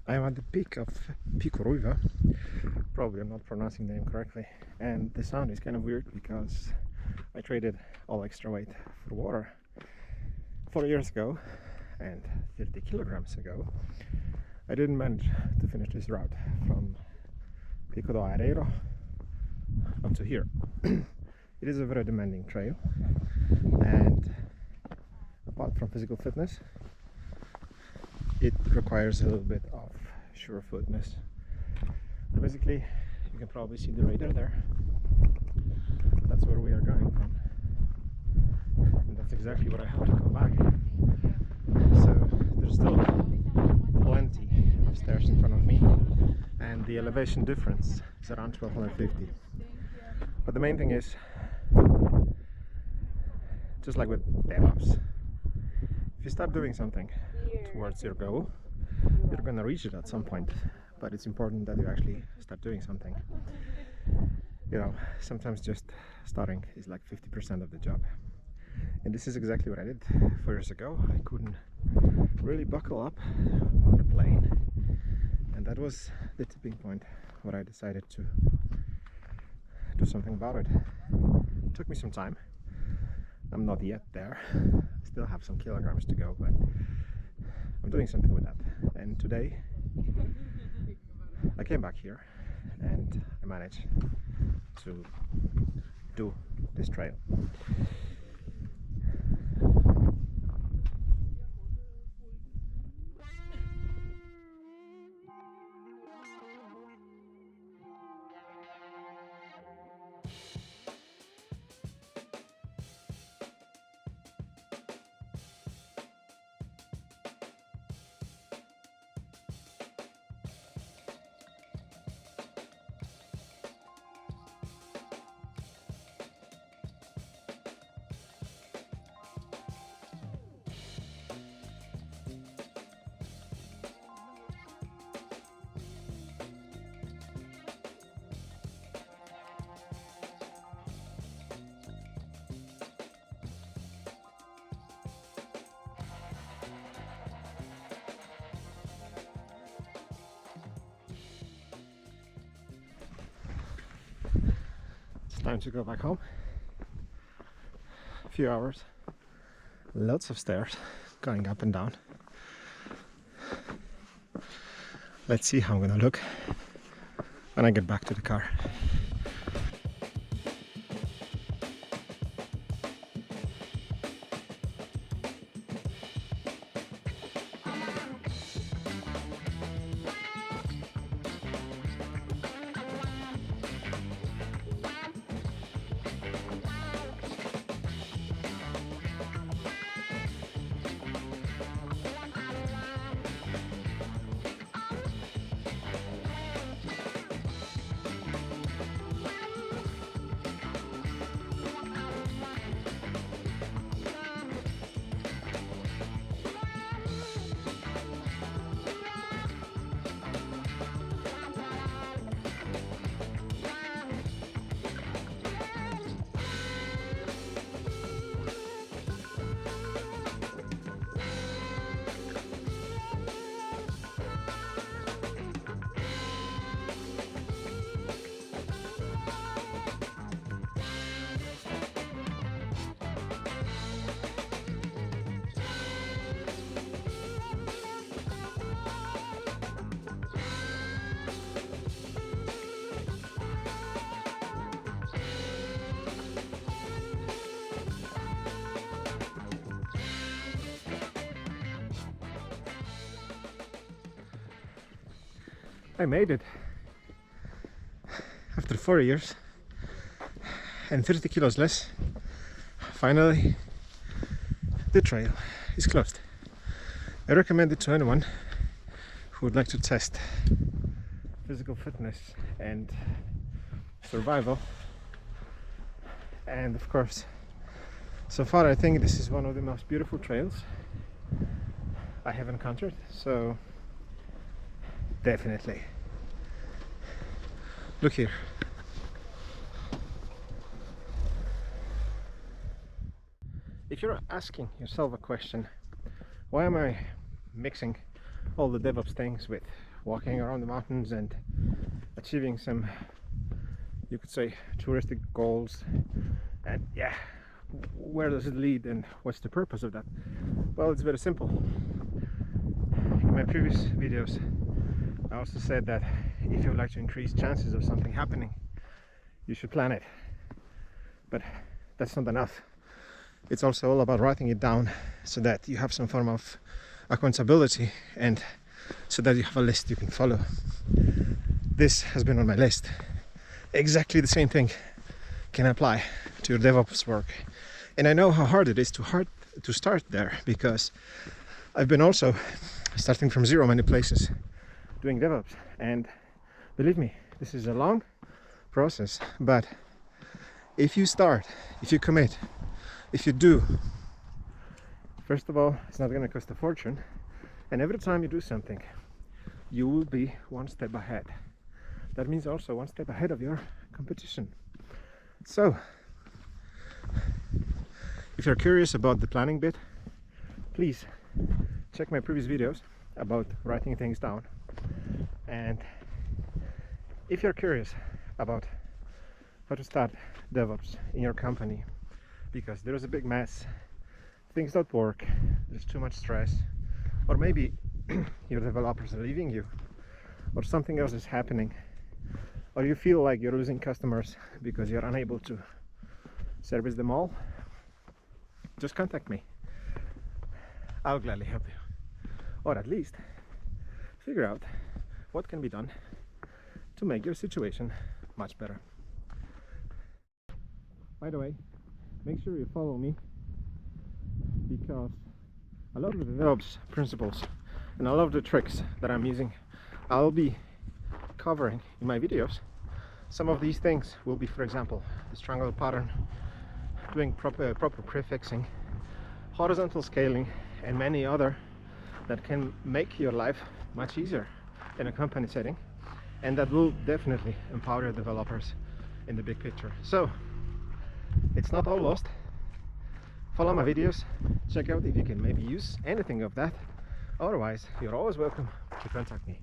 I'm at the peak of Pico Ruiva. Probably I'm not pronouncing the name correctly, and the sound is kind of weird because I traded all extra weight for water 4 years ago, and 30 kilograms ago I didn't manage to finish this route from Pico do Areiro up to here. It is a very demanding trail, and apart from physical fitness, it requires a little bit of sure-footness. Basically, you can probably see the radar there. That's where we are going from, and that's exactly what I have to come back. So there's still plenty of stairs in front of me, and the elevation difference is around 1250. But the main thing is, just like with DevOps, if you start doing something towards your goal, you're gonna reach it at some point. But it's important that you actually start doing something. You know, sometimes just starting is like 50% of the job. And this is exactly what I did 4 years ago. I couldn't really buckle up on a plane, and that was the tipping point where I decided to do something about it. It took me some time. I'm not yet there. Still have some kilograms to go, but I'm doing something with that. And today I came back here and I managed to do this trail. Time to go back home. A few hours, lots of stairs going up and down. Let's see how I'm gonna look when I get back to the car. I made it after 4 years and 30 kilos less. Finally, the trail is closed. I recommend it to anyone who would like to test physical fitness and survival. And of course, so far I think this is one of the most beautiful trails I have encountered, so definitely look here. If you're asking yourself a question, why am I mixing all the DevOps things with walking around the mountains and achieving some, you could say, touristic goals. And yeah, where does it lead and what's the purpose of that? Well, it's very simple. In my previous videos I also said that if you would like to increase chances of something happening, you should plan it. But that's not enough. It's also all about writing it down so that you have some form of accountability and so that you have a list you can follow. This has been on my list. Exactly the same thing can apply to your DevOps work. And I know how hard it is to start there, because I've been also starting from zero many places doing DevOps. And believe me, this is a long process, but if you start, if you commit, if you do, first of all, it's not going to cost a fortune, and every time you do something, you will be one step ahead. That means also one step ahead of your competition. So, if you're curious about the planning bit, please check my previous videos about writing things down. And if you're curious about how to start DevOps in your company, because there's a big mess, things don't work, there's too much stress, or maybe your developers are leaving you, or something else is happening, or you feel like you're losing customers because you're unable to service them all, just contact me. I'll gladly help you, or at least figure out what can be done to make your situation much better. By the way, make sure you follow me, because a lot of the DevOps principles and a lot of the tricks that I'm using, I'll be covering in my videos. Some of these things will be, for example, the triangle pattern, doing proper prefixing, horizontal scaling, and many other that can make your life much easier in a company setting, and that will definitely empower your developers in the big picture. So it's not all lost. Follow my videos, check out if you can maybe use anything of that. Otherwise, you're always welcome to contact me.